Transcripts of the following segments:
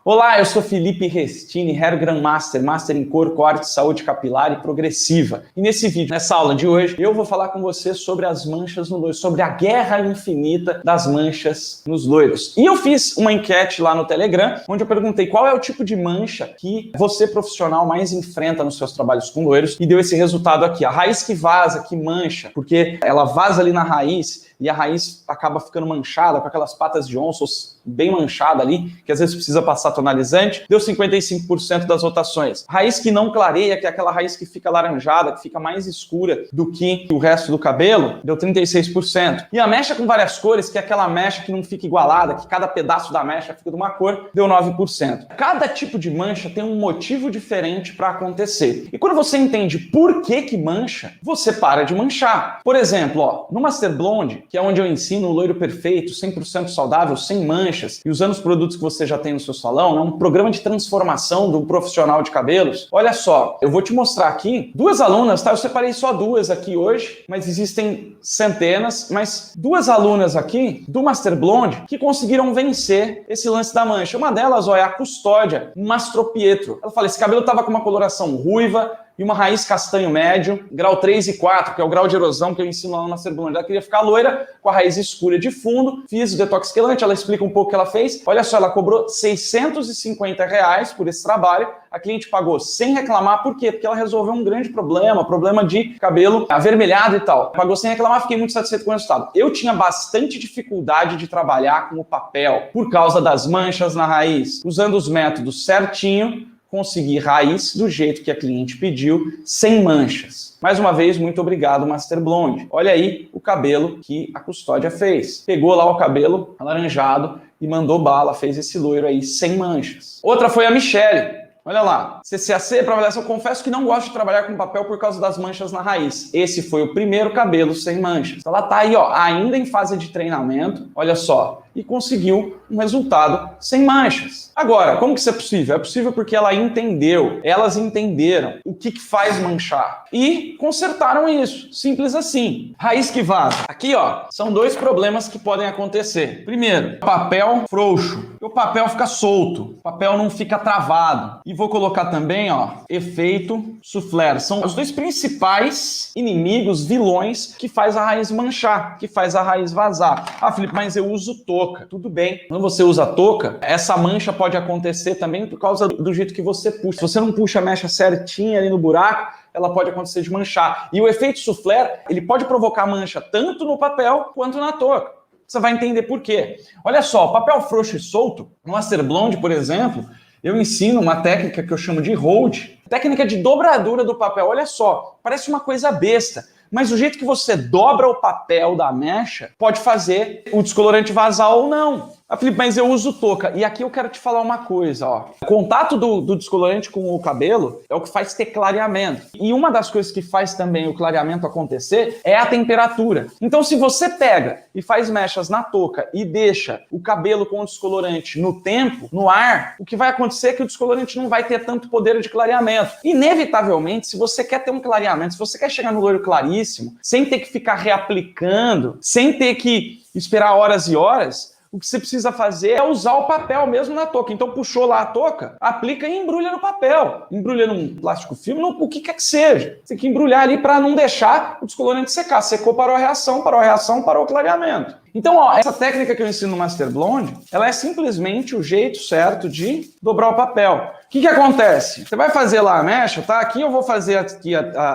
Olá, eu sou Felipe Restini, Hair Grandmaster, Master em Cor, Corte, Saúde Capilar e Progressiva. E nesse vídeo, nessa aula de hoje, eu vou falar com você sobre as manchas no loiro, sobre a guerra infinita das manchas nos loiros. E eu fiz uma enquete lá no Telegram, onde eu perguntei qual é o tipo de mancha que você, profissional, mais enfrenta nos seus trabalhos com loiros, e deu esse resultado aqui. A raiz que vaza, que mancha, porque ela vaza ali na raiz, e a raiz acaba ficando manchada, com aquelas patas de onça bem manchada ali, que às vezes precisa passar tonalizante, deu 55% das votações. Raiz que não clareia, que é aquela raiz que fica alaranjada, que fica mais escura do que o resto do cabelo, deu 36%. E a mecha com várias cores, que é aquela mecha que não fica igualada, que cada pedaço da mecha fica de uma cor, deu 9%. Cada tipo de mancha tem um motivo diferente para acontecer. E quando você entende por que mancha, você para de manchar. Por exemplo, ó, no Master Blonde, que é onde eu ensino o loiro perfeito, 100% saudável, sem manchas, e usando os produtos que você já tem no seu salão, é um programa de transformação do profissional de cabelos. Olha só, eu vou te mostrar aqui duas alunas, tá? Eu separei só duas aqui hoje, mas existem centenas, mas duas alunas aqui do Master Blonde que conseguiram vencer esse lance da mancha. Uma delas, ó, é a Custódia Mastropietro. Ela fala, esse cabelo tava com uma coloração ruiva, e uma raiz castanho médio, grau 3 e 4, que é o grau de erosão que eu ensino lá no Master Blonde. Ela queria ficar loira, com a raiz escura de fundo, fiz o detox quelante, ela explica um pouco o que ela fez. Olha só, ela cobrou R$650 por esse trabalho, a cliente pagou sem reclamar, por quê? Porque ela resolveu um grande problema de cabelo avermelhado e tal. Pagou sem reclamar, fiquei muito satisfeito com o resultado. Eu tinha bastante dificuldade de trabalhar com o papel, por causa das manchas na raiz. Usando os métodos certinho, conseguir raiz do jeito que a cliente pediu, sem manchas. Mais uma vez, muito obrigado, Master Blonde. Olha aí o cabelo que a Custódia fez. Pegou lá o cabelo alaranjado e mandou bala, fez esse loiro aí sem manchas. Outra foi a Michelle. Olha lá, CCAC para avaliação, eu confesso que não gosto de trabalhar com papel por causa das manchas na raiz. Esse foi o primeiro cabelo sem manchas. Ela tá aí, ó, ainda em fase de treinamento, olha só, e conseguiu um resultado sem manchas. Agora, como que isso é possível? É possível porque ela entendeu, elas entenderam o que faz manchar e consertaram isso, simples assim. Raiz que vaza. Aqui, ó, são dois problemas que podem acontecer. Primeiro, papel frouxo. O papel fica solto, o papel não fica travado. E vou colocar também, ó, efeito soufflé. São os dois principais inimigos, vilões, que faz a raiz manchar, que faz a raiz vazar. Ah, Felipe, mas eu uso touca. Tudo bem. Quando você usa touca, essa mancha pode acontecer também por causa do jeito que você puxa. Se você não puxa a mecha certinha ali no buraco, ela pode acontecer de manchar. E o efeito soufflé, ele pode provocar mancha tanto no papel quanto na touca. Você vai entender por quê. Olha só, papel frouxo e solto, no Master Blonde, por exemplo, eu ensino uma técnica que eu chamo de hold, técnica de dobradura do papel. Olha só, parece uma coisa besta, mas o jeito que você dobra o papel da mecha pode fazer o descolorante vazar ou não. Ah, Felipe, mas eu uso touca. E aqui eu quero te falar uma coisa, ó. O contato do descolorante com o cabelo é o que faz ter clareamento. E uma das coisas que faz também o clareamento acontecer é a temperatura. Então, se você pega e faz mechas na touca e deixa o cabelo com o descolorante no tempo, no ar, o que vai acontecer é que o descolorante não vai ter tanto poder de clareamento. Inevitavelmente, se você quer ter um clareamento, se você quer chegar no loiro claríssimo, sem ter que ficar reaplicando, sem ter que esperar horas e horas, o que você precisa fazer é usar o papel mesmo na touca. Então puxou lá a touca, aplica e embrulha no papel. Embrulha num plástico filme, o que quer que seja. Você tem que embrulhar ali para não deixar o descolorante secar. Secou, parou a reação, parou o clareamento. Então, ó, essa técnica que eu ensino no Master Blonde, ela é simplesmente o jeito certo de dobrar o papel. O que acontece? Você vai fazer lá a mecha, tá? Aqui eu vou fazer aqui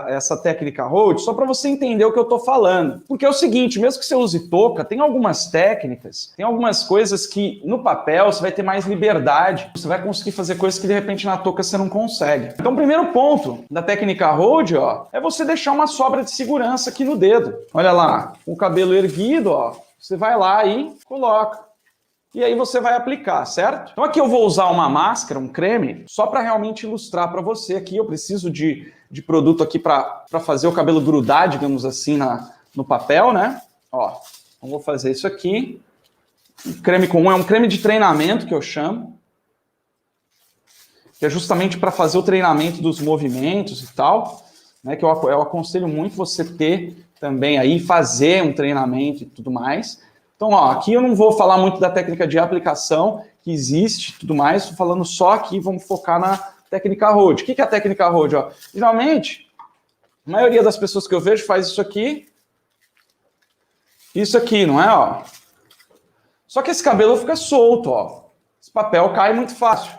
essa técnica hold, só para você entender o que eu tô falando. Porque é o seguinte, mesmo que você use touca, tem algumas técnicas, tem algumas coisas que no papel você vai ter mais liberdade. Você vai conseguir fazer coisas que de repente na touca você não consegue. Então, o primeiro ponto da técnica hold, ó, é você deixar uma sobra de segurança aqui no dedo. Olha lá, com o cabelo erguido, ó. Você vai lá e coloca. E aí você vai aplicar, certo? Então aqui eu vou usar uma máscara, um creme, só para realmente ilustrar para você. Aqui eu preciso de produto aqui para fazer o cabelo grudar, digamos assim, no papel, né? Ó, então vou fazer isso aqui. Um creme comum, é um creme de treinamento que eu chamo. Que é justamente para fazer o treinamento dos movimentos e tal. Né, que eu aconselho muito você ter também aí, fazer um treinamento e tudo mais. Então, ó, aqui eu não vou falar muito da técnica de aplicação que existe e tudo mais, estou falando só aqui, vamos focar na técnica Rode. O que é a técnica Rode? Ó, geralmente, a maioria das pessoas que eu vejo faz isso aqui, não é? Ó. Só que esse cabelo fica solto, ó. Esse papel cai muito fácil.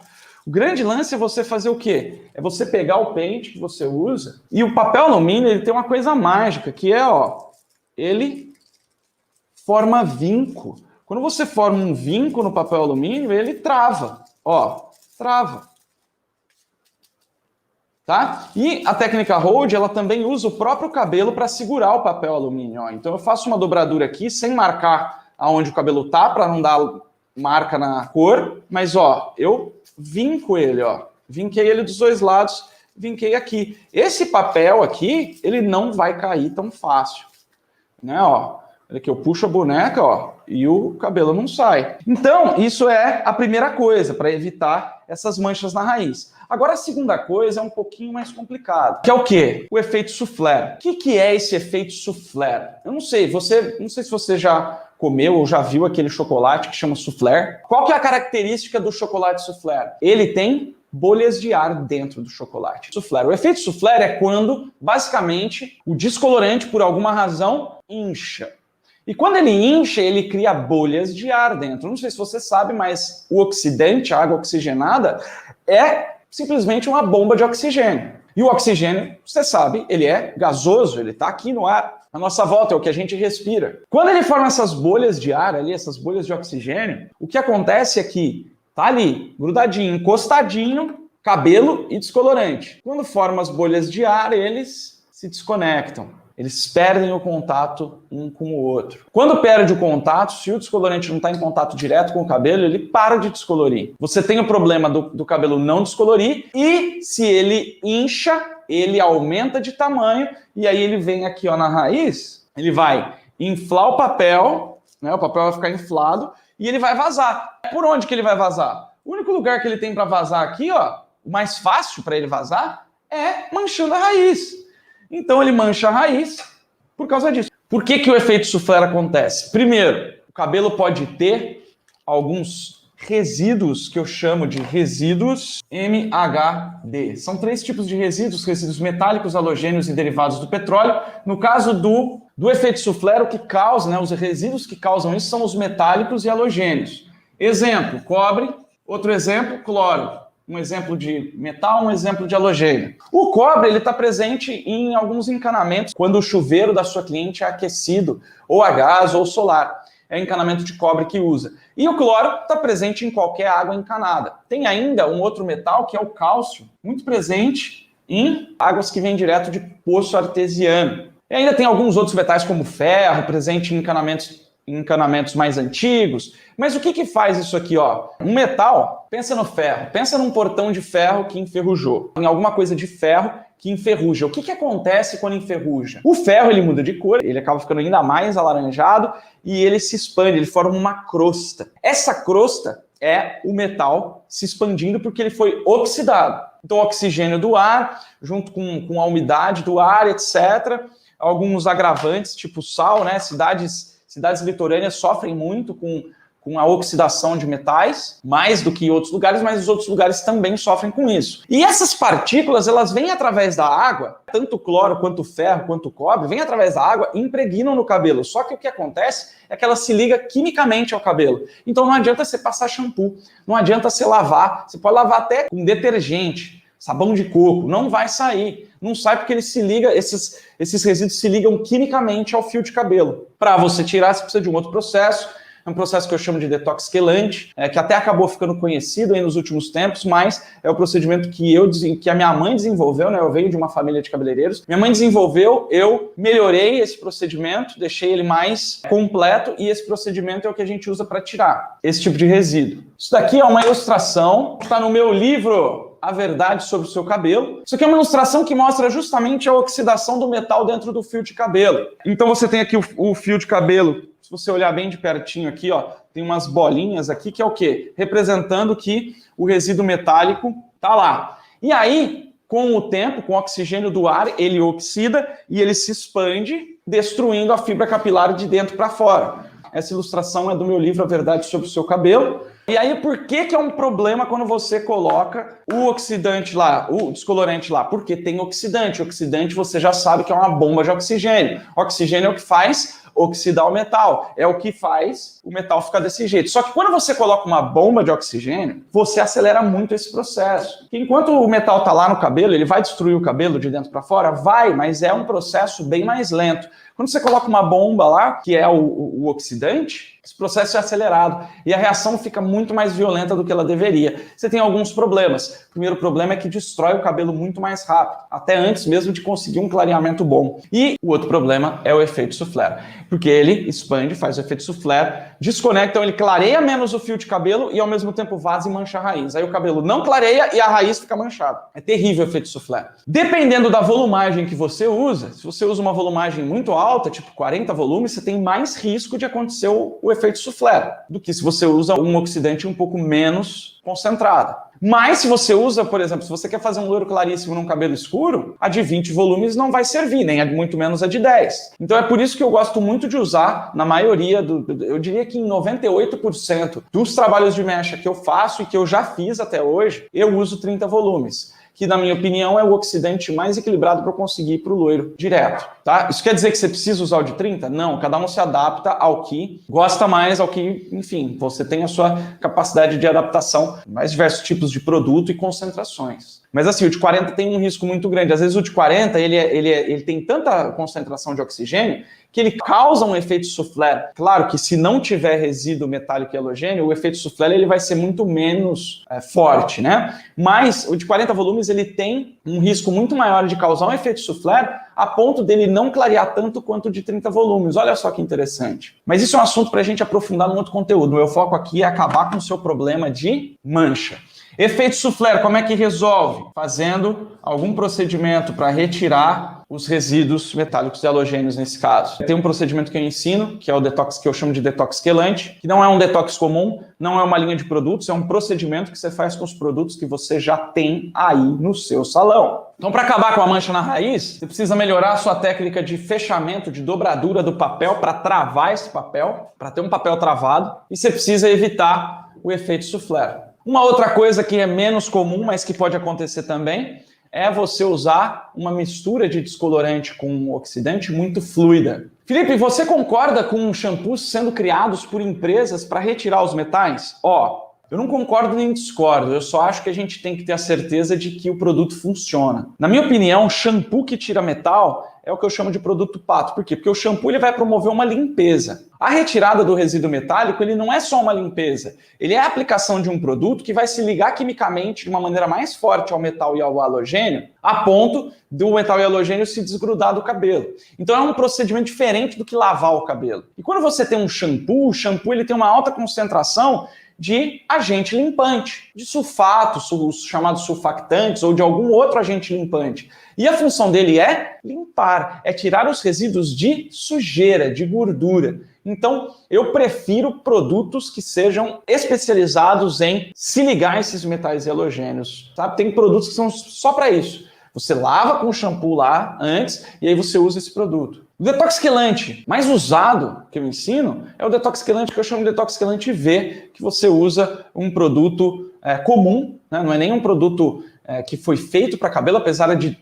O grande lance é você fazer o quê? É você pegar o pente que você usa e o papel alumínio ele tem uma coisa mágica, que é, ó, ele forma vinco. Quando você forma um vinco no papel alumínio, ele trava, ó, trava. Tá? E a técnica Rode, ela também usa o próprio cabelo para segurar o papel alumínio, ó. Então eu faço uma dobradura aqui sem marcar aonde o cabelo tá, para não dar marca na cor, mas ó, eu vinco ele, ó. Vinquei ele dos dois lados, vinquei aqui. Esse papel aqui, ele não vai cair tão fácil, né, ó. Olha aqui, eu puxo a boneca, ó, e o cabelo não sai. Então, isso é a primeira coisa, para evitar essas manchas na raiz. Agora, a segunda coisa é um pouquinho mais complicada, que é o quê? O efeito soufflé. O que é esse efeito soufflé? Eu não sei, não sei se você já comeu ou já viu aquele chocolate que chama soufflé. Qual que é a característica do chocolate soufflé? Ele tem bolhas de ar dentro do chocolate. Soufflé. O efeito soufflé é quando, basicamente, o descolorante, por alguma razão, incha. E quando ele incha, ele cria bolhas de ar dentro. Não sei se você sabe, mas o oxidante, a água oxigenada, é simplesmente uma bomba de oxigênio. E o oxigênio, você sabe, ele é gasoso, ele está aqui no ar. A nossa volta é o que a gente respira. Quando ele forma essas bolhas de ar ali, essas bolhas de oxigênio, o que acontece é que tá ali, grudadinho, encostadinho, cabelo e descolorante. Quando forma as bolhas de ar, eles se desconectam. Eles perdem o contato um com o outro. Quando perde o contato, se o descolorante não está em contato direto com o cabelo, ele para de descolorir. Você tem o problema do cabelo não descolorir e se ele incha, ele aumenta de tamanho e aí ele vem aqui ó, na raiz, ele vai inflar o papel, né? O papel vai ficar inflado e ele vai vazar. Por onde que ele vai vazar? O único lugar que ele tem para vazar aqui, ó, o mais fácil para ele vazar, é manchando a raiz. Então ele mancha a raiz por causa disso. Por que o efeito soufflé acontece? Primeiro, o cabelo pode ter alguns resíduos que eu chamo de resíduos MHD. São 3 tipos de resíduos: resíduos metálicos, halogênios e derivados do petróleo. No caso do efeito soufflé, o que causa, né, os resíduos que causam isso são os metálicos e halogênios. Exemplo, cobre. Outro exemplo, cloro. Um exemplo de metal, um exemplo de halogênio. O cobre ele está presente em alguns encanamentos quando o chuveiro da sua cliente é aquecido, ou a gás ou solar. É encanamento de cobre que usa. E o cloro está presente em qualquer água encanada. Tem ainda um outro metal que é o cálcio, muito presente em águas que vêm direto de poço artesiano. E ainda tem alguns outros metais como ferro, presente em encanamentos mais antigos. Mas o que faz isso aqui, ó? Um metal, pensa no ferro, pensa num portão de ferro que enferrujou, em alguma coisa de ferro que enferruja. O que acontece quando enferruja? O ferro, ele muda de cor, ele acaba ficando ainda mais alaranjado e ele se expande, ele forma uma crosta. Essa crosta é o metal se expandindo porque ele foi oxidado. Então, o oxigênio do ar, junto com a umidade do ar, etc., alguns agravantes, tipo sal, né? Cidades litorâneas sofrem muito com a oxidação de metais, mais do que outros lugares, mas os outros lugares também sofrem com isso. E essas partículas, elas vêm através da água, tanto o cloro, quanto o ferro, quanto o cobre, vêm através da água e impregnam no cabelo. Só que o que acontece é que ela se liga quimicamente ao cabelo. Então não adianta você passar shampoo, não adianta você lavar, você pode lavar até com detergente, sabão de coco, não vai sair. Não sai porque ele se liga, esses resíduos se ligam quimicamente ao fio de cabelo. Para você tirar, você precisa de um outro processo. É um processo que eu chamo de detox quelante, que até acabou ficando conhecido aí nos últimos tempos, mas é o procedimento que a minha mãe desenvolveu, né? Eu venho de uma família de cabeleireiros. Minha mãe desenvolveu, eu melhorei esse procedimento, deixei ele mais completo e esse procedimento é o que a gente usa para tirar esse tipo de resíduo. Isso daqui é uma ilustração, está no meu livro A Verdade sobre o Seu Cabelo. Isso aqui é uma ilustração que mostra justamente a oxidação do metal dentro do fio de cabelo. Então você tem aqui o fio de cabelo. Se você olhar bem de pertinho aqui, ó, tem umas bolinhas aqui que é o quê? Representando que o resíduo metálico tá lá. E aí, com o tempo, com o oxigênio do ar, ele oxida e ele se expande, destruindo a fibra capilar de dentro para fora. Essa ilustração é do meu livro A Verdade sobre o Seu Cabelo. E aí, por que é um problema quando você coloca o oxidante lá, o descolorante lá? Porque tem oxidante. Oxidante você já sabe que é uma bomba de oxigênio. Oxigênio é o que faz oxidar o metal. É o que faz o metal ficar desse jeito. Só que quando você coloca uma bomba de oxigênio, você acelera muito esse processo. Enquanto o metal está lá no cabelo, ele vai destruir o cabelo de dentro para fora? Vai, mas é um processo bem mais lento. Quando você coloca uma bomba lá, que é o oxidante, esse processo é acelerado e a reação fica muito mais violenta do que ela deveria. Você tem alguns problemas. O primeiro problema é que destrói o cabelo muito mais rápido, até antes mesmo de conseguir um clareamento bom. E o outro problema é o efeito soufflé, porque ele expande, faz o efeito soufflé, desconecta, então ele clareia menos o fio de cabelo e ao mesmo tempo vaza e mancha a raiz. Aí o cabelo não clareia e a raiz fica manchada. É terrível o efeito soufflé. Dependendo da volumagem que você usa, se você usa uma volumagem muito alta, tipo 40 volumes, você tem mais risco de acontecer o efeito soufflé do que se você usa um oxidante um pouco menos concentrado. Mas se você usa, por exemplo, se você quer fazer um loiro claríssimo num cabelo escuro, a de 20 volumes não vai servir, nem muito menos a de 10. Então é por isso que eu gosto muito de usar, na maioria, eu diria que em 98% dos trabalhos de mecha que eu faço e que eu já fiz até hoje, eu uso 30 volumes. Que, na minha opinião, é o oxidante mais equilibrado para eu conseguir ir para o loiro direto, tá? Isso quer dizer que você precisa usar o de 30? Não, cada um se adapta ao que gosta mais, ao que, enfim, você tem a sua capacidade de adaptação, mais diversos tipos de produto e concentrações. Mas assim, o de 40 tem um risco muito grande. Às vezes o de 40, ele tem tanta concentração de oxigênio que ele causa um efeito soufflé. Claro que se não tiver resíduo metálico e halogênio, o efeito soufflé ele vai ser muito menos forte, né? Mas o de 40 volumes ele tem um risco muito maior de causar um efeito soufflé a ponto dele não clarear tanto quanto o de 30 volumes. Olha só que interessante. Mas isso é um assunto para a gente aprofundar num outro conteúdo. O meu foco aqui é acabar com o seu problema de mancha. Efeito soufflé, como é que resolve? Fazendo algum procedimento para retirar os resíduos metálicos e halogênios nesse caso. Tem um procedimento que eu ensino, que é o detox, que eu chamo de detox quelante, que não é um detox comum, não é uma linha de produtos, é um procedimento que você faz com os produtos que você já tem aí no seu salão. Então, para acabar com a mancha na raiz, você precisa melhorar a sua técnica de fechamento, de dobradura do papel para travar esse papel, para ter um papel travado, e você precisa evitar o efeito soufflé. Uma outra coisa que é menos comum, mas que pode acontecer também, é você usar uma mistura de descolorante com oxidante muito fluida. Felipe, você concorda com shampoos sendo criados por empresas para retirar os metais? Eu não concordo nem discordo, eu só acho que a gente tem que ter a certeza de que o produto funciona. Na minha opinião, shampoo que tira metal é o que eu chamo de produto pato. Por quê? Porque o shampoo ele vai promover uma limpeza. A retirada do resíduo metálico ele não é só uma limpeza, ele é a aplicação de um produto que vai se ligar quimicamente de uma maneira mais forte ao metal e ao halogênio, a ponto do metal e halogênio se desgrudar do cabelo. Então é um procedimento diferente do que lavar o cabelo. E quando você tem um shampoo, o shampoo ele tem uma alta concentração de agente limpante, de sulfatos, os chamados sulfactantes ou de algum outro agente limpante. E a função dele é limpar, é tirar os resíduos de sujeira, de gordura. Então, eu prefiro produtos que sejam especializados em se ligar a esses metais e halogênios, sabe? Tem produtos que são só para isso. Você lava com o shampoo lá antes e aí você usa esse produto. O detox quelante mais usado que eu ensino é o detox quelante que eu chamo de detox quelante V, que você usa um produto comum, né? Não é nem um produto que foi feito para cabelo, apesar de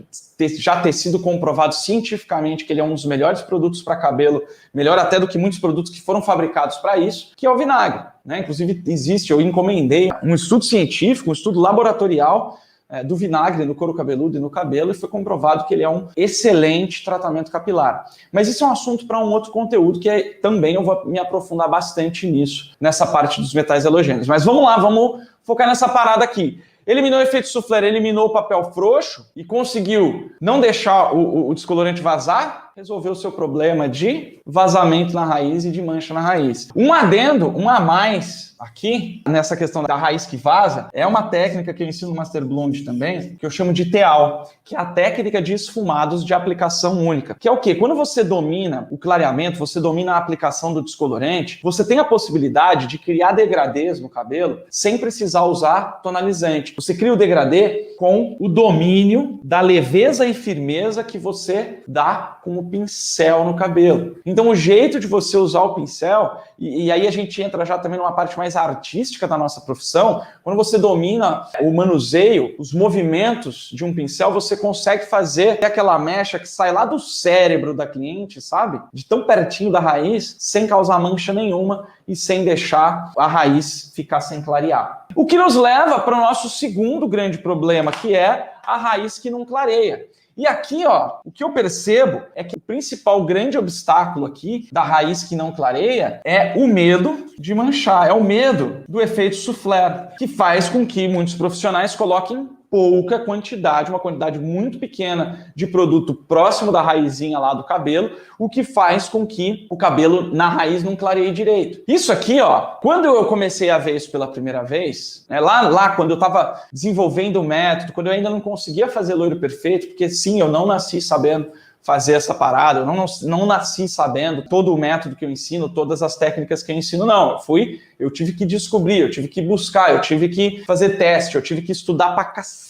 já ter sido comprovado cientificamente que ele é um dos melhores produtos para cabelo, melhor até do que muitos produtos que foram fabricados para isso, que é o vinagre, né? Inclusive eu encomendei um estudo científico, um estudo laboratorial do vinagre no couro cabeludo e no cabelo, e foi comprovado que ele é um excelente tratamento capilar. Mas isso é um assunto para um outro conteúdo, que também eu vou me aprofundar bastante nisso, nessa parte dos metais halogênios. Mas vamos lá, vamos focar nessa parada aqui. Eliminou o efeito soufflé, eliminou o papel frouxo e conseguiu não deixar o descolorante vazar, resolveu o seu problema de vazamento na raiz e de mancha na raiz. Um adendo, um a mais aqui, nessa questão da raiz que vaza, é uma técnica que eu ensino no Master Blonde também, que eu chamo de TEAL, que é a técnica de esfumados de aplicação única. Que é o quê? Quando você domina o clareamento, você domina a aplicação do descolorante, você tem a possibilidade de criar degradês no cabelo sem precisar usar tonalizante. Você cria o degradê com o domínio da leveza e firmeza que você dá com o pincel no cabelo. Então o jeito de você usar o pincel, e aí a gente entra já também numa parte mais artística da nossa profissão, quando você domina o manuseio, os movimentos de um pincel, você consegue fazer aquela mecha que sai lá do cérebro da cliente, sabe? De tão pertinho da raiz, sem causar mancha nenhuma e sem deixar a raiz ficar sem clarear. O que nos leva para o nosso segundo grande problema, que é a raiz que não clareia. E aqui, ó, o que eu percebo é que o principal grande obstáculo aqui da raiz que não clareia é o medo de manchar, é o medo do efeito soufflé, que faz com que muitos profissionais coloquem pouca quantidade, uma quantidade muito pequena de produto próximo da raizinha lá do cabelo, o que faz com que o cabelo na raiz não clareie direito. Isso aqui, ó, quando eu comecei a ver isso pela primeira vez, né, lá quando eu estava desenvolvendo o método, quando eu ainda não conseguia fazer loiro perfeito, porque sim, eu não nasci sabendo fazer essa parada, eu não nasci sabendo todo o método que eu ensino, todas as técnicas que eu ensino, não. Eu tive que descobrir, eu tive que buscar, eu tive que fazer teste, eu tive que estudar pra caçamba.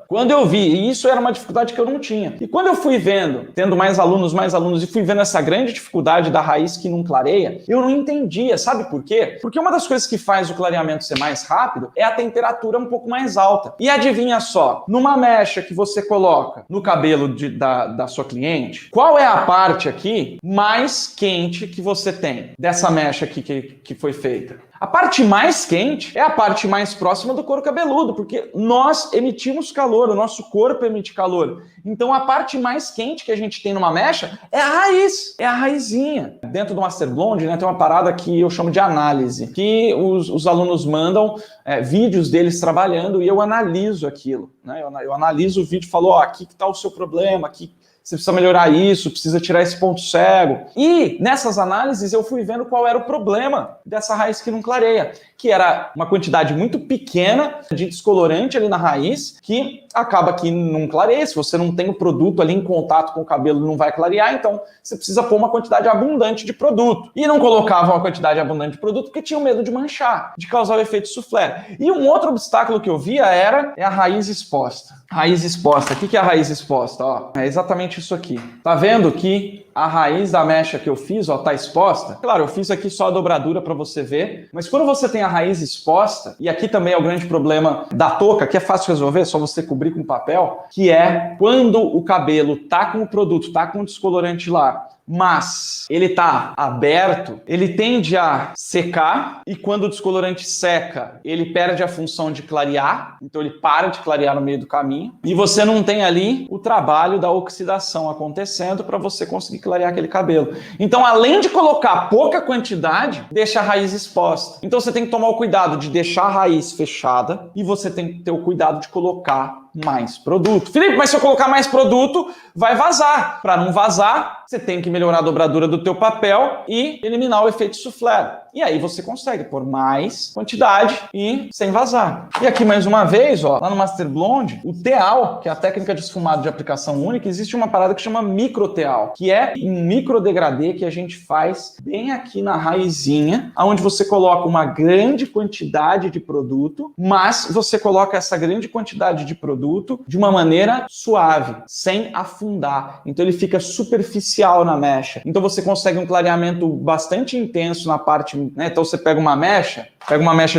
Quando eu vi, e isso era uma dificuldade que eu não tinha. E quando eu fui vendo, tendo mais alunos, e fui vendo essa grande dificuldade da raiz que não clareia, eu não entendia. Sabe por quê? Porque uma das coisas que faz o clareamento ser mais rápido é a temperatura um pouco mais alta. E adivinha só, numa mecha que você coloca no cabelo da sua cliente, qual é a parte aqui mais quente que você tem dessa mecha aqui que foi feita? A parte mais quente é a parte mais próxima do couro cabeludo, porque nós emitimos calor, o nosso corpo emite calor. Então a parte mais quente que a gente tem numa mecha é a raiz, é a raizinha. Dentro do Master Blonde, né, tem uma parada que eu chamo de análise, que os alunos mandam vídeos deles trabalhando e eu analiso aquilo. Né? Eu analiso o vídeo e falo, ó, aqui que está o seu problema, aqui você precisa melhorar isso, precisa tirar esse ponto cego. E nessas análises eu fui vendo qual era o problema dessa raiz que não clareia, que era uma quantidade muito pequena de descolorante ali na raiz, que acaba que não clareia. Se você não tem o produto ali em contato com o cabelo, não vai clarear, então você precisa pôr uma quantidade abundante de produto. E não colocava uma quantidade abundante de produto porque tinham medo de manchar, de causar o efeito soufflé. E um outro obstáculo que eu via é a raiz exposta. Raiz exposta. O que é a raiz exposta? Ó, é exatamente isso aqui. Tá vendo que a raiz da mecha que eu fiz, ó, tá exposta? Claro, eu fiz aqui só a dobradura para você ver, mas quando você tem a raiz exposta, e aqui também é o grande problema da touca, que é fácil resolver, é só você cobrir com papel, que é quando o cabelo tá com o produto, tá com o descolorante lá, mas ele tá aberto, ele tende a secar e quando o descolorante seca, ele perde a função de clarear, então ele para de clarear no meio do caminho e você não tem ali o trabalho da oxidação acontecendo para você conseguir clarear aquele cabelo. Então, além de colocar pouca quantidade, deixa a raiz exposta. Então você tem que tomar o cuidado de deixar a raiz fechada e você tem que ter o cuidado de colocar mais produto. Felipe, mas se eu colocar mais produto, vai vazar. Para não vazar, você tem que melhorar a dobradura do teu papel e eliminar o efeito soufflé. E aí você consegue pôr mais quantidade e sem vazar. E aqui mais uma vez, ó, lá no Master Blonde, o teal, que é a técnica de esfumado de aplicação única, existe uma parada que chama micro teal, que é um micro degradê que a gente faz bem aqui na raizinha, onde você coloca uma grande quantidade de produto, mas você coloca essa grande quantidade de produto de uma maneira suave, sem afundar. Então ele fica superficial na mecha. Então você consegue um clareamento bastante intenso na parte, né? Então você pega uma mecha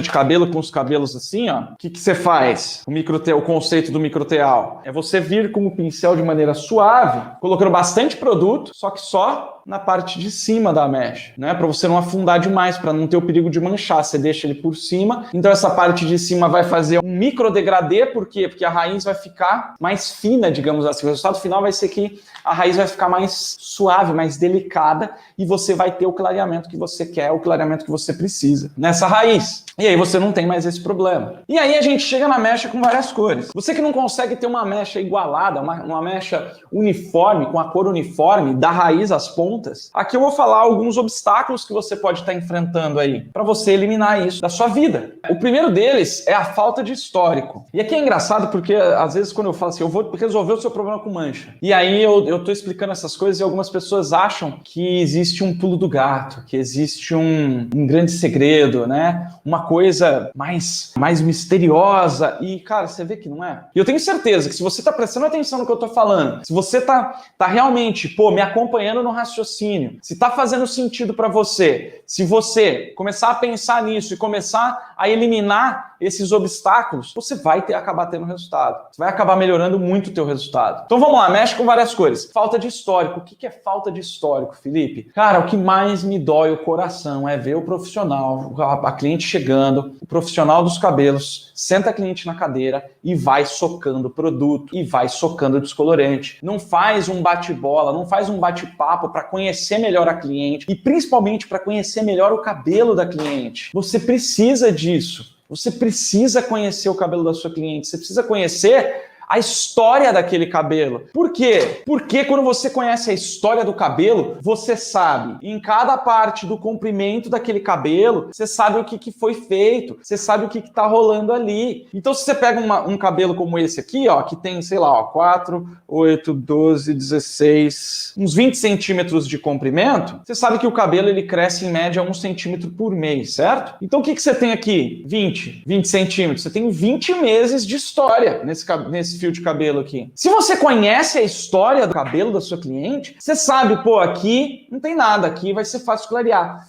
de cabelo com os cabelos assim, ó. O que você faz? O conceito do microteal é você vir com o pincel de maneira suave, colocando bastante produto, só que só na parte de cima da mecha, né? Para você não afundar demais, para não ter o perigo de manchar. Você deixa ele por cima. Então essa parte de cima vai fazer um micro degradê, por quê? Porque a raiz vai ficar mais fina, digamos assim. O resultado final vai ser que a raiz vai ficar mais suave, mais delicada e você vai ter o clareamento que você quer, o clareamento que você precisa nessa raiz. E aí você não tem mais esse problema. E aí a gente chega na mecha com várias cores. Você que não consegue ter uma mecha igualada, uma mecha uniforme, com a cor uniforme, da raiz às pontas, aqui eu vou falar alguns obstáculos que você pode estar enfrentando aí, para você eliminar isso da sua vida. O primeiro deles é a falta de histórico. E aqui é engraçado porque, às vezes, quando eu falo assim, eu vou resolver o seu problema com mancha. E aí eu tô explicando essas coisas e algumas pessoas acham que existe um pulo do gato, que existe um grande segredo, né? né? Uma coisa mais misteriosa. E, cara, você vê que não é. E eu tenho certeza que se você tá prestando atenção no que eu tô falando, se você tá realmente, me acompanhando no raciocínio, se tá fazendo sentido para você, se você começar a pensar nisso e começar a eliminar esses obstáculos, você vai acabar tendo resultado. Você vai acabar melhorando muito o teu resultado. Então vamos lá, mexe com várias coisas. Falta de histórico. O que é falta de histórico, Felipe? Cara, o que mais me dói o coração é ver o profissional, a cliente chegando, o profissional dos cabelos, senta a cliente na cadeira e vai socando produto, e vai socando descolorante. Não faz um bate-bola, não faz um bate-papo para conhecer melhor a cliente e principalmente para conhecer melhor o cabelo da cliente. Você precisa disso. Você precisa conhecer o cabelo da sua cliente, você precisa conhecer a história daquele cabelo. Por quê? Porque quando você conhece a história do cabelo, você sabe em cada parte do comprimento daquele cabelo, você sabe o que foi feito, você sabe o que está rolando ali. Então se você pega um cabelo como esse aqui, ó, que tem, sei lá, ó, 4, 8, 12, 16, uns 20 centímetros de comprimento, você sabe que o cabelo ele cresce em média 1 centímetro por mês, certo? Então o que você tem aqui? 20 centímetros. Você tem 20 meses de história nesse fio de cabelo aqui. Se você conhece a história do cabelo da sua cliente, você sabe, aqui não tem nada, aqui vai ser fácil clarear.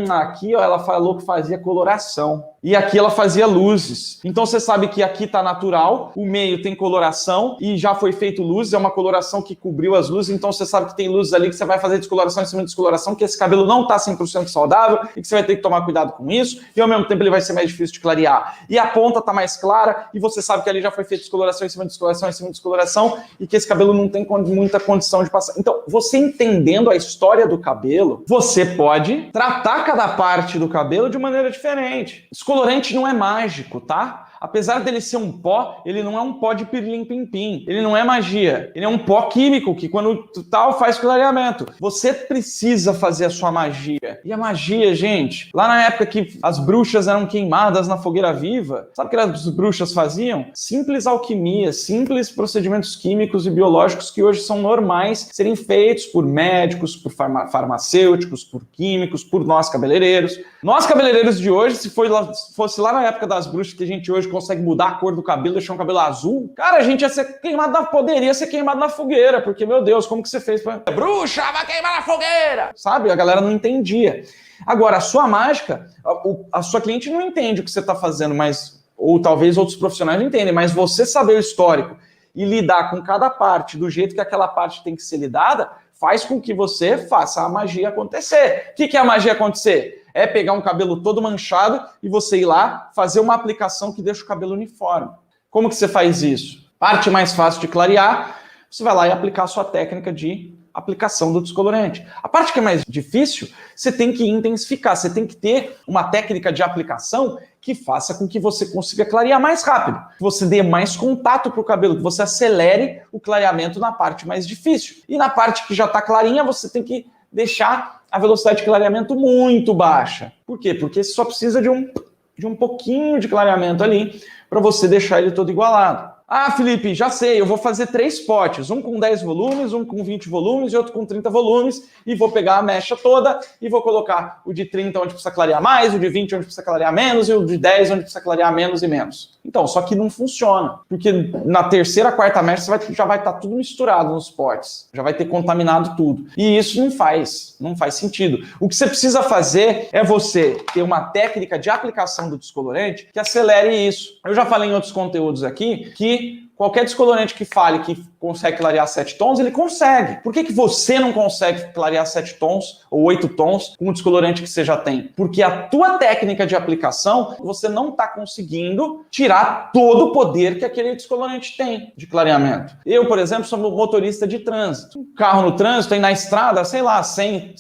Aqui, ó, ela falou que fazia coloração. E aqui ela fazia luzes. Então você sabe que aqui tá natural, o meio tem coloração e já foi feito luzes, é uma coloração que cobriu as luzes, então você sabe que tem luzes ali que você vai fazer descoloração em cima de descoloração, que esse cabelo não tá 100% saudável e que você vai ter que tomar cuidado com isso, e ao mesmo tempo ele vai ser mais difícil de clarear. E a ponta tá mais clara e você sabe que ali já foi feito descoloração em cima de descoloração em cima de descoloração e que esse cabelo não tem muita condição de passar. Então, você entendendo a história do cabelo, você pode tratar cada parte do cabelo de maneira diferente. Descolorante não é mágico, tá? Apesar dele ser um pó, ele não é um pó de pirlim-pim-pim. Ele não é magia. Ele é um pó químico que quando tal faz clareamento. Você precisa fazer a sua magia. E a magia, gente, lá na época que as bruxas eram queimadas na fogueira viva, sabe o que as bruxas faziam? Simples alquimia, simples procedimentos químicos e biológicos que hoje são normais serem feitos por médicos, por farmacêuticos, por químicos, por nós cabeleireiros. Nós cabeleireiros de hoje, se fosse lá na época das bruxas que a gente hoje consegue mudar a cor do cabelo, deixar um cabelo azul, cara, a gente poderia ser queimado na fogueira, porque, meu Deus, como que você fez pra... Bruxa, vai queimar na fogueira! Sabe? A galera não entendia. Agora, a sua mágica, a sua cliente não entende o que você está fazendo, ou talvez outros profissionais não entendem, mas você saber o histórico e lidar com cada parte do jeito que aquela parte tem que ser lidada, faz com que você faça a magia acontecer. O que é a magia acontecer? É pegar um cabelo todo manchado e você ir lá fazer uma aplicação que deixa o cabelo uniforme. Como que você faz isso? Parte mais fácil de clarear, você vai lá e aplicar a sua técnica de aplicação do descolorante. A parte que é mais difícil, você tem que intensificar, você tem que ter uma técnica de aplicação que faça com que você consiga clarear mais rápido, que você dê mais contato para o cabelo, que você acelere o clareamento na parte mais difícil. E na parte que já está clarinha, você tem que deixar a velocidade de clareamento muito baixa. Por quê? Porque você só precisa de um pouquinho de clareamento ali para você deixar ele todo igualado. Ah, Felipe, já sei, eu vou fazer 3 potes, um com 10 volumes, um com 20 volumes e outro com 30 volumes, e vou pegar a mecha toda e vou colocar o de 30 onde precisa clarear mais, o de 20 onde precisa clarear menos e o de 10 onde precisa clarear menos e menos. Então, só que não funciona, porque na terceira, quarta mecha já vai estar tudo misturado nos potes, já vai ter contaminado tudo. E isso não faz sentido. O que você precisa fazer é você ter uma técnica de aplicação do descolorante que acelere isso. Eu já falei em outros conteúdos aqui que qualquer descolorante que fale que consegue clarear 7 tons, ele consegue. Por que você não consegue clarear 7 tons ou 8 tons com o descolorante que você já tem? Porque a tua técnica de aplicação, você não está conseguindo tirar todo o poder que aquele descolorante tem de clareamento. Eu, por exemplo, sou motorista de trânsito. Um carro no trânsito tem na estrada, sei lá, 100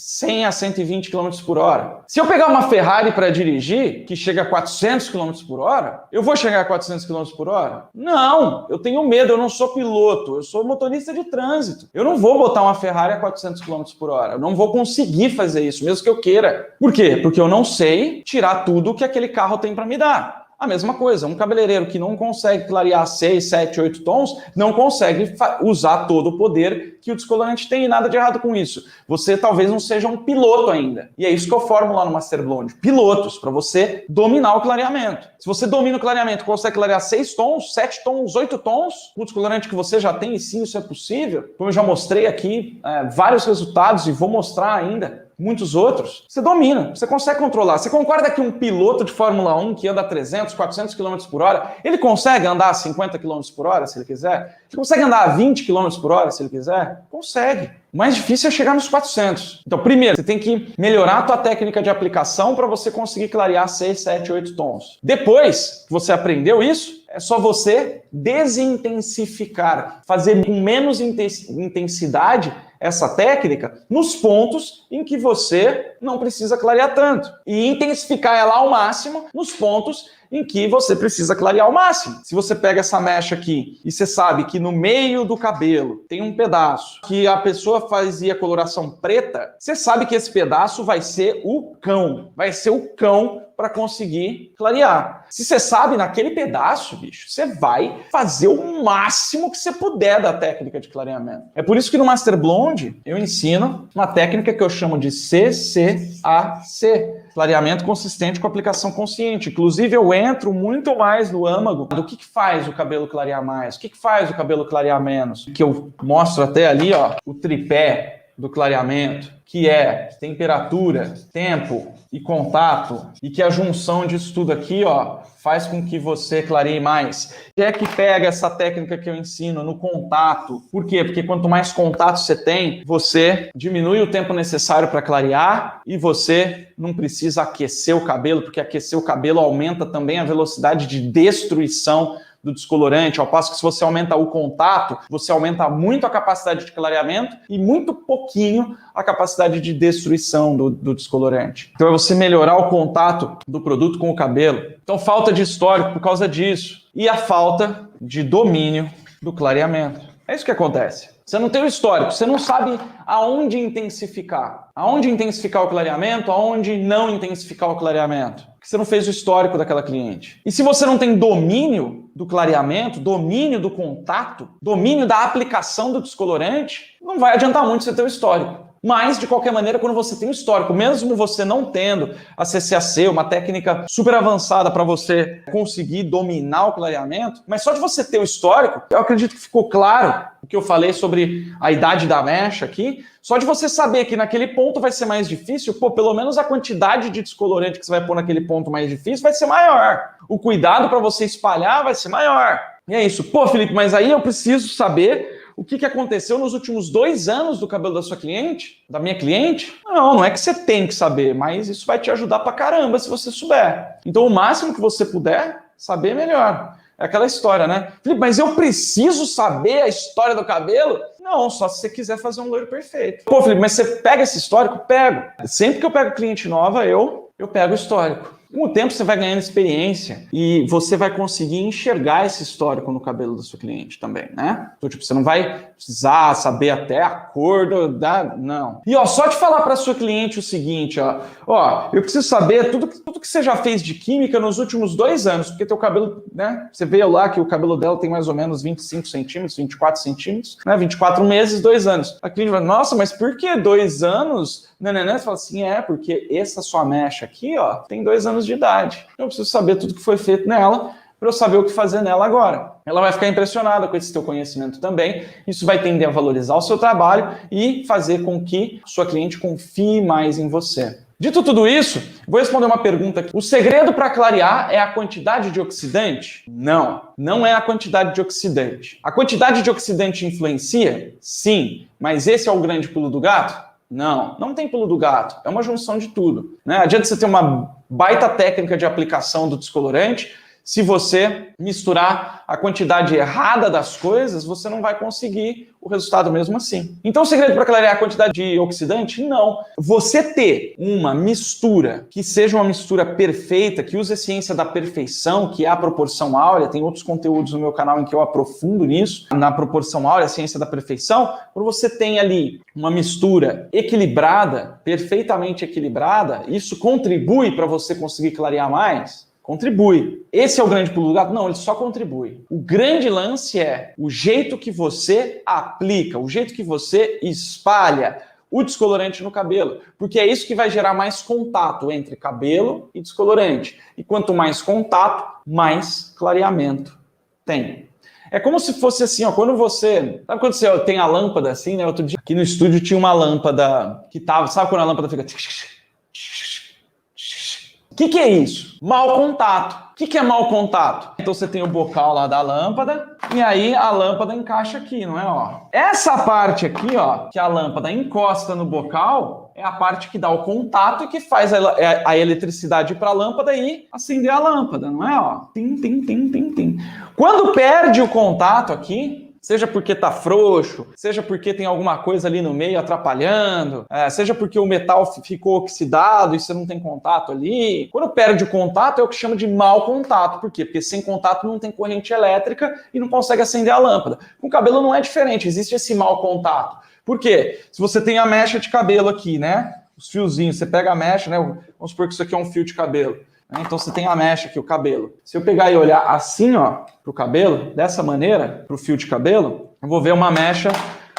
a 120 km por hora. Se eu pegar uma Ferrari para dirigir, que chega a 400 km por hora, eu vou chegar a 400 km por hora? Não, eu tenho medo, eu não sou piloto, eu sou motorista de trânsito. Eu não vou botar uma Ferrari a 400 km por hora. Eu não vou conseguir fazer isso, mesmo que eu queira. Por quê? Porque eu não sei tirar tudo que aquele carro tem para me dar. A mesma coisa, um cabeleireiro que não consegue clarear 6, 7, 8 tons, não consegue usar todo o poder que o descolorante tem, e nada de errado com isso. Você talvez não seja um piloto ainda. E é isso que eu formo lá no Master Blonde. Pilotos, para você dominar o clareamento. Se você domina o clareamento, consegue clarear 6 tons, 7 tons, 8 tons, com o descolorante que você já tem, e sim, isso é possível. Como eu já mostrei aqui, vários resultados e vou mostrar ainda muitos outros, você domina, você consegue controlar. Você concorda que um piloto de Fórmula 1 que anda 300, 400 km por hora, ele consegue andar a 50 km por hora, se ele quiser? Ele consegue andar a 20 km por hora, se ele quiser? Consegue. O mais difícil é chegar nos 400. Então, primeiro, você tem que melhorar a tua técnica de aplicação para você conseguir clarear 6, 7, 8 tons. Depois que você aprendeu isso, é só você desintensificar, fazer com menos intensidade essa técnica nos pontos em que você não precisa clarear tanto. E intensificar ela ao máximo nos pontos em que você precisa clarear ao máximo. Se você pega essa mecha aqui e você sabe que no meio do cabelo tem um pedaço que a pessoa fazia coloração preta, você sabe que esse pedaço vai ser o cão. Vai ser o cão para conseguir clarear. Se você sabe naquele pedaço, bicho, você vai fazer o máximo que você puder da técnica de clareamento. É por isso que no Master Blonde eu ensino uma técnica que eu chamo de CCAC, clareamento consistente com aplicação consciente. Inclusive eu entro muito mais no âmago do que faz o cabelo clarear mais, o que faz o cabelo clarear menos. Que eu mostro até ali, ó, o tripé do clareamento, que é temperatura, tempo e contato, e que a junção disso tudo aqui, ó, faz com que você clareie mais. Quem é que pega essa técnica que eu ensino no contato? Por quê? Porque quanto mais contato você tem, você diminui o tempo necessário para clarear e você não precisa aquecer o cabelo, porque aquecer o cabelo aumenta também a velocidade de destruição do descolorante, ao passo que se você aumenta o contato, você aumenta muito a capacidade de clareamento e muito pouquinho a capacidade de destruição do descolorante. Então é você melhorar o contato do produto com o cabelo. Então falta de histórico por causa disso. E a falta de domínio do clareamento. É isso que acontece. Você não tem o histórico, você não sabe aonde intensificar. Aonde intensificar o clareamento, aonde não intensificar o clareamento. Porque você não fez o histórico daquela cliente. E se você não tem domínio do clareamento, domínio do contato, domínio da aplicação do descolorante, não vai adiantar muito você ter o histórico. Mas, de qualquer maneira, quando você tem o histórico, mesmo você não tendo a CCAC, uma técnica super avançada para você conseguir dominar o clareamento, mas só de você ter o histórico, eu acredito que ficou claro o que eu falei sobre a idade da mecha aqui, só de você saber que naquele ponto vai ser mais difícil, pô, pelo menos a quantidade de descolorante que você vai pôr naquele ponto mais difícil vai ser maior. O cuidado para você espalhar vai ser maior. E é isso. Pô, Felipe, mas aí eu preciso saber o que aconteceu nos últimos 2 anos do cabelo da sua cliente, da minha cliente? Não é que você tem que saber, mas isso vai te ajudar pra caramba se você souber. Então, o máximo que você puder saber, melhor. É aquela história, né? Felipe, mas eu preciso saber a história do cabelo? Não, só se você quiser fazer um loiro perfeito. Pô, Felipe, mas você pega esse histórico? Pego. Sempre que eu pego cliente nova, eu pego o histórico. Com o tempo você vai ganhando experiência e você vai conseguir enxergar esse histórico no cabelo da sua cliente também, né? Então, tipo, você não vai precisar saber até a cor não. E, ó, só de falar para sua cliente o seguinte, ó, eu preciso saber tudo que você já fez de química nos últimos 2 anos, porque teu cabelo, né? Você vê lá que o cabelo dela tem mais ou menos 25 centímetros, 24 centímetros, né? 24 meses, 2 anos. A cliente vai, nossa, mas por que 2 anos? Você fala assim, porque essa sua mecha aqui, ó, tem 2 anos de idade. Eu preciso saber tudo que foi feito nela para eu saber o que fazer nela agora. Ela vai ficar impressionada com esse teu conhecimento também. Isso vai tender a valorizar o seu trabalho e fazer com que sua cliente confie mais em você. Dito tudo isso, vou responder uma pergunta aqui. O segredo para clarear é a quantidade de oxidante? Não é a quantidade de oxidante. A quantidade de oxidante influencia? Sim. Mas esse é o grande pulo do gato? Não tem pulo do gato, é uma junção de tudo, né? Adianta você ter uma baita técnica de aplicação do descolorante, se você misturar a quantidade errada das coisas, você não vai conseguir o resultado mesmo assim. Então o segredo para clarear a quantidade de oxidante? Não. Você ter uma mistura que seja uma mistura perfeita, que use a ciência da perfeição, que é a proporção áurea, tem outros conteúdos no meu canal em que eu aprofundo nisso, na proporção áurea, a ciência da perfeição, quando você tem ali uma mistura equilibrada, perfeitamente equilibrada, isso contribui para você conseguir clarear mais? Contribui. Esse é o grande pulo do gato? Não, ele só contribui. O grande lance é o jeito que você aplica, o jeito que você espalha o descolorante no cabelo, porque é isso que vai gerar mais contato entre cabelo e descolorante. E quanto mais contato, mais clareamento tem. É como se fosse assim, ó, quando você... Sabe quando você tem a lâmpada assim, né? Outro dia aqui no estúdio tinha uma lâmpada que tava... Sabe quando a lâmpada fica... O que é isso? Mau contato. O que é mau contato? Então você tem o bocal lá da lâmpada e aí a lâmpada encaixa aqui, não é? Ó. Essa parte aqui, ó, que a lâmpada encosta no bocal, é a parte que dá o contato e que faz a eletricidade para a lâmpada e acender a lâmpada, não é? Ó. Tim, tim, tim, tim, tim. Quando perde o contato aqui, seja porque tá frouxo, seja porque tem alguma coisa ali no meio atrapalhando, seja porque o metal ficou oxidado e você não tem contato ali. Quando perde o contato é o que chama de mau contato. Por quê? Porque sem contato não tem corrente elétrica e não consegue acender a lâmpada. Com o cabelo não é diferente, existe esse mau contato. Por quê? Se você tem a mecha de cabelo aqui, né? Os fiozinhos, você pega a mecha, né? Vamos supor que isso aqui é um fio de cabelo. Então você tem a mecha aqui, o cabelo. Se eu pegar e olhar assim, ó, pro cabelo, dessa maneira, pro fio de cabelo, eu vou ver uma mecha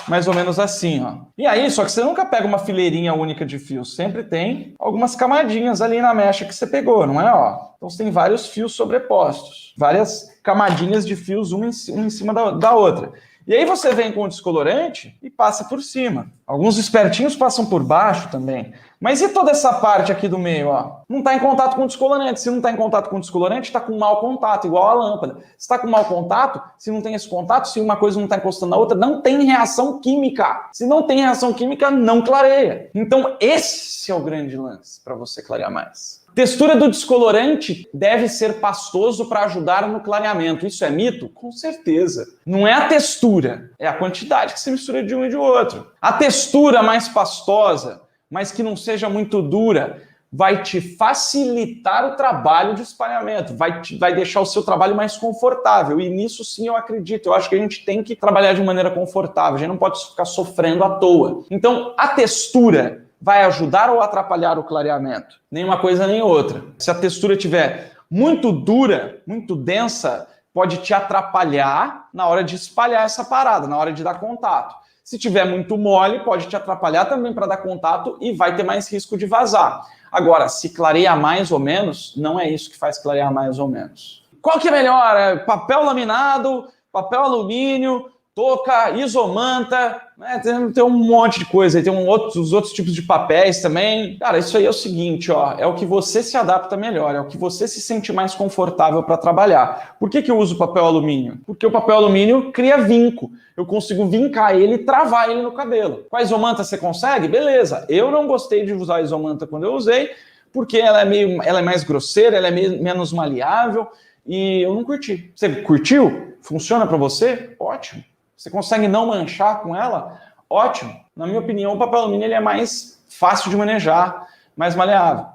mais ou menos assim, ó. E aí, só que você nunca pega uma fileirinha única de fios, sempre tem algumas camadinhas ali na mecha que você pegou, não é, ó? Então você tem vários fios sobrepostos, várias camadinhas de fios, uma em cima da outra. E aí você vem com o descolorante e passa por cima. Alguns espertinhos passam por baixo também. Mas e toda essa parte aqui do meio, ó? Não está em contato com o descolorante. Se não está em contato com o descolorante, está com mau contato, igual a lâmpada. Se está com mau contato, se não tem esse contato, se uma coisa não está encostando na outra, não tem reação química. Se não tem reação química, não clareia. Então esse é o grande lance para você clarear mais. Textura do descolorante deve ser pastoso para ajudar no clareamento. Isso é mito? Com certeza. Não é a textura, é a quantidade que você mistura de um e de outro. A textura mais pastosa, mas que não seja muito dura, vai te facilitar o trabalho de espalhamento, vai deixar o seu trabalho mais confortável. E nisso sim eu acredito. Eu acho que a gente tem que trabalhar de maneira confortável. A gente não pode ficar sofrendo à toa. Então, a textura vai ajudar ou atrapalhar o clareamento? Nem uma coisa nem outra. Se a textura estiver muito dura, muito densa, pode te atrapalhar na hora de espalhar essa parada, na hora de dar contato. Se tiver muito mole, pode te atrapalhar também para dar contato e vai ter mais risco de vazar. Agora, se clareia mais ou menos, não é isso que faz clarear mais ou menos. Qual que é melhor? Papel laminado, papel alumínio, touca, isomanta, né? Tem um monte de coisa aí, tem os outros tipos de papéis também. Cara, isso aí é o seguinte, ó, é o que você se adapta melhor, é o que você se sente mais confortável para trabalhar. Por que eu uso papel alumínio? Porque o papel alumínio cria vinco. Eu consigo vincar ele e travar ele no cabelo. Com a isomanta você consegue? Beleza. Eu não gostei de usar a isomanta quando eu usei, porque ela é mais grosseira, ela é menos maleável e eu não curti. Você curtiu? Funciona para você? Ótimo. Você consegue não manchar com ela? Ótimo. Na minha opinião, o papel alumínio ele é mais fácil de manejar, mais maleável.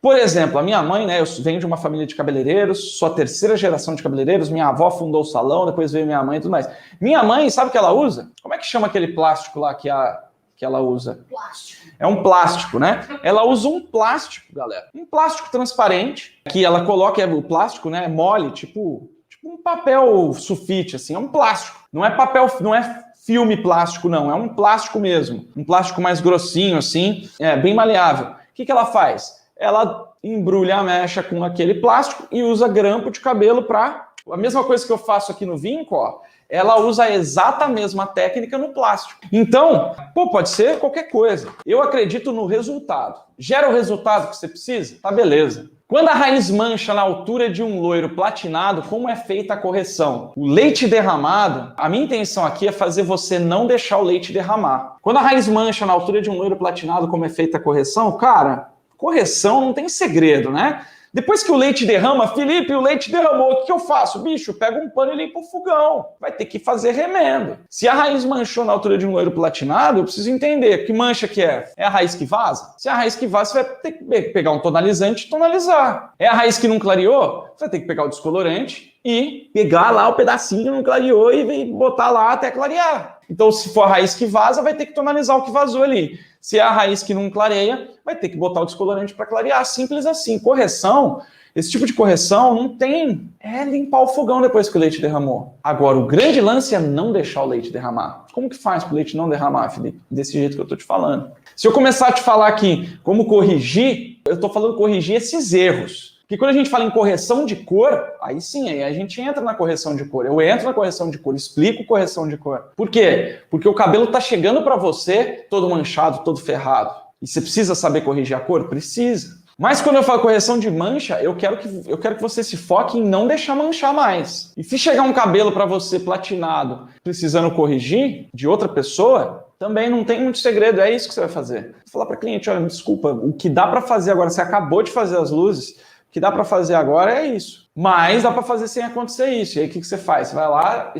Por exemplo, a minha mãe, né, eu venho de uma família de cabeleireiros, sou a terceira geração de cabeleireiros, minha avó fundou o salão, depois veio minha mãe e tudo mais. Minha mãe, sabe o que ela usa? Como é que chama aquele plástico lá que ela usa? Plástico. É um plástico, né? Ela usa um plástico, galera. Um plástico transparente, que ela coloca o plástico, né, mole, tipo um papel sulfite, assim, é um plástico. Não é papel, não é filme plástico, não. É um plástico mesmo. Um plástico mais grossinho, assim, bem maleável. O que ela faz? Ela embrulha a mecha com aquele plástico e usa grampo de cabelo para... A mesma coisa que eu faço aqui no vinco, ó, ela usa a exata mesma técnica no plástico. Então, pode ser qualquer coisa. Eu acredito no resultado. Gera o resultado que você precisa? Tá, beleza. Quando a raiz mancha na altura de um loiro platinado, como é feita a correção? O leite derramado, a minha intenção aqui é fazer você não deixar o leite derramar. Quando a raiz mancha na altura de um loiro platinado, como é feita a correção? Cara, correção não tem segredo, né? Depois que o leite derrama, Felipe, o leite derramou, o que eu faço? Bicho, pega um pano e limpa o fogão. Vai ter que fazer remendo. Se a raiz manchou na altura de um loiro platinado, eu preciso entender que mancha que é. É a raiz que vaza? Se é a raiz que vaza, você vai ter que pegar um tonalizante e tonalizar. É a raiz que não clareou? Você vai ter que pegar o descolorante e pegar lá o pedacinho que não clareou e botar lá até clarear. Então, se for a raiz que vaza, vai ter que tonalizar o que vazou ali. Se é a raiz que não clareia, vai ter que botar o descolorante para clarear. Simples assim. Correção Esse tipo de correção não tem. É limpar o fogão depois que o leite derramou. Agora, o grande lance é não deixar o leite derramar. Como que faz para o leite não derramar, Felipe? Desse jeito que eu estou te falando. Se eu começar a te falar aqui como corrigir, eu estou falando corrigir esses erros. Porque quando a gente fala em correção de cor, aí sim, aí a gente entra na correção de cor. Eu entro na correção de cor, explico correção de cor. Por quê? Porque o cabelo está chegando para você todo manchado, todo ferrado. E você precisa saber corrigir a cor? Precisa. Mas quando eu falo correção de mancha, eu quero que você se foque em não deixar manchar mais. E se chegar um cabelo para você platinado, precisando corrigir de outra pessoa, também não tem muito segredo, é isso que você vai fazer. Vou falar para o cliente, olha, me desculpa, o que dá para fazer agora, você acabou de fazer as luzes, o que dá para fazer agora é isso. Mas dá para fazer sem acontecer isso. E aí o que você faz? Você vai lá,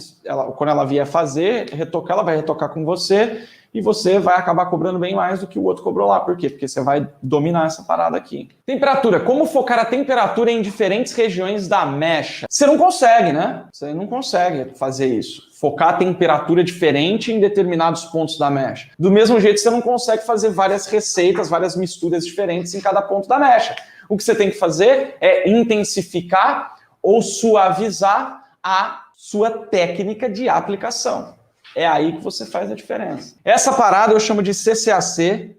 quando ela vier fazer, retocar, ela vai retocar com você, e você vai acabar cobrando bem mais do que o outro cobrou lá. Por quê? Porque você vai dominar essa parada aqui. Temperatura. Como focar a temperatura em diferentes regiões da mecha? Você não consegue, né? Você não consegue fazer isso. Focar a temperatura diferente em determinados pontos da mecha. Do mesmo jeito, você não consegue fazer várias receitas, várias misturas diferentes em cada ponto da mecha. O que você tem que fazer é intensificar ou suavizar a sua técnica de aplicação. É aí que você faz a diferença. Essa parada eu chamo de CCAC,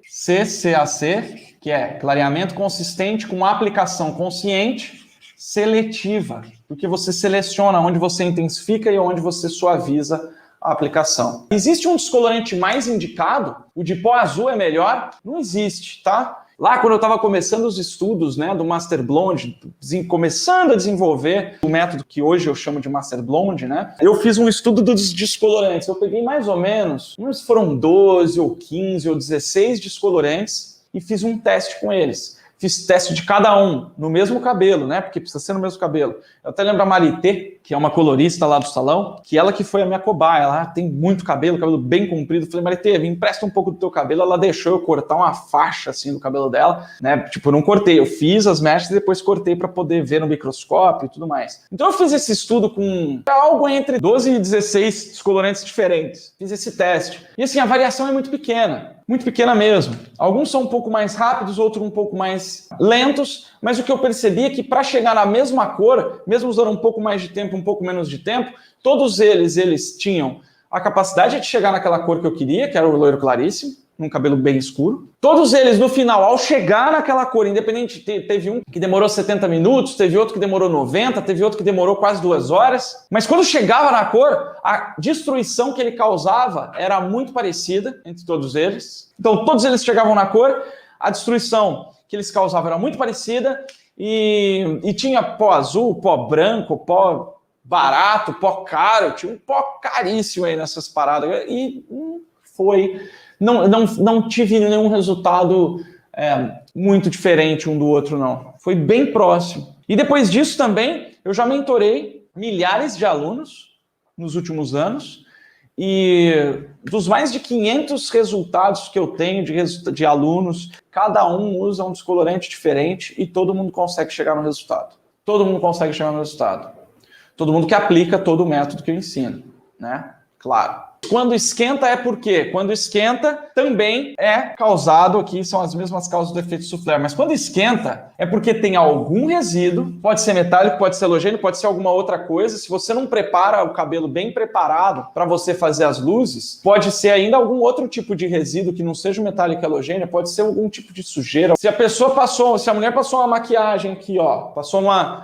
que é clareamento consistente com aplicação consciente seletiva, porque você seleciona onde você intensifica e onde você suaviza a aplicação. Existe um descolorante mais indicado? O de pó azul é melhor? Não existe, tá? Lá, quando eu estava começando os estudos, né, do Master Blonde, começando a desenvolver o método que hoje eu chamo de Master Blonde, né, eu fiz um estudo dos descolorantes. Eu peguei mais ou menos, não sei se foram 12 ou 15 ou 16 descolorantes e fiz um teste com eles. Fiz teste de cada um, no mesmo cabelo, né? Porque precisa ser no mesmo cabelo. Eu até lembro a Marité, que é uma colorista lá do salão, que ela que foi a minha cobaia. Ela tem muito cabelo bem comprido. Eu falei, Marité, me empresta um pouco do teu cabelo. Ela deixou eu cortar uma faixa assim do cabelo dela, né? Tipo, eu não cortei. Eu fiz as mechas e depois cortei para poder ver no microscópio e tudo mais. Então eu fiz esse estudo com algo entre 12 e 16 descolorantes diferentes. Fiz esse teste. E assim, a variação é muito pequena. Muito pequena mesmo. Alguns são um pouco mais rápidos, outros um pouco mais lentos, mas o que eu percebi é que para chegar na mesma cor, mesmo usando um pouco mais de tempo, um pouco menos de tempo, todos eles tinham a capacidade de chegar naquela cor que eu queria, que era o loiro claríssimo, num cabelo bem escuro. Todos eles, no final, ao chegar naquela cor, independente, teve um que demorou 70 minutos, teve outro que demorou 90, teve outro que demorou quase 2 horas. Mas quando chegava na cor, a destruição que ele causava era muito parecida entre todos eles. Então, todos eles chegavam na cor, a destruição que eles causavam era muito parecida e tinha pó azul, pó branco, pó barato, pó caro, tinha um pó caríssimo aí nessas paradas. E não tive nenhum resultado muito diferente um do outro, não. Foi bem próximo. E depois disso também, eu já mentorei milhares de alunos nos últimos anos e dos mais de 500 resultados que eu tenho de alunos, cada um usa um descolorante diferente e todo mundo consegue chegar no resultado. Todo mundo consegue chegar no resultado. Todo mundo que aplica todo o método que eu ensino, né? Claro. Quando esquenta é por quê? Quando esquenta também é causado aqui, são as mesmas causas do efeito soufflé, mas quando esquenta é porque tem algum resíduo, pode ser metálico, pode ser halogênio, pode ser alguma outra coisa. Se você não prepara o cabelo bem preparado para você fazer as luzes, pode ser ainda algum outro tipo de resíduo que não seja metálico e halogênio, pode ser algum tipo de sujeira. Se a mulher passou uma maquiagem aqui, ó, passou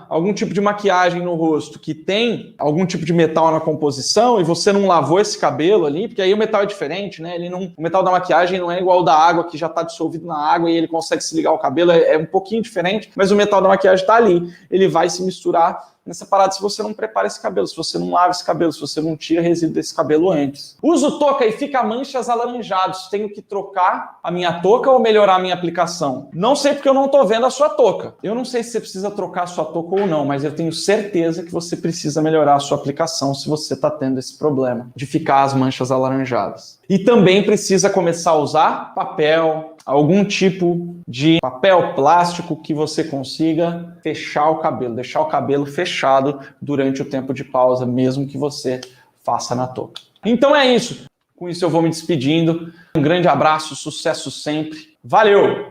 algum tipo de maquiagem no rosto que tem algum tipo de metal na composição e você não lavou esse cabelo ali, porque aí o metal é diferente, né? O metal da maquiagem não é igual ao da água, que já está dissolvido na água e ele consegue se ligar ao cabelo, é um pouquinho diferente, mas o metal da maquiagem está ali, ele vai se misturar nessa parada se você não prepara esse cabelo, se você não lava esse cabelo, se você não tira resíduo desse cabelo antes. Uso touca e fica manchas alaranjados. Tenho que trocar a minha touca ou melhorar a minha aplicação? Não sei porque eu não estou vendo a sua touca. Eu não sei se você precisa trocar a sua touca ou não, mas eu tenho certeza que você precisa melhorar a sua aplicação se você está tendo esse problema de ficar as manchas alaranjadas. E também precisa começar a usar papel, algum tipo de papel plástico que você consiga fechar o cabelo, deixar o cabelo fechado durante o tempo de pausa, mesmo que você faça na touca. Então é isso. Com isso eu vou me despedindo. Um grande abraço, sucesso sempre. Valeu!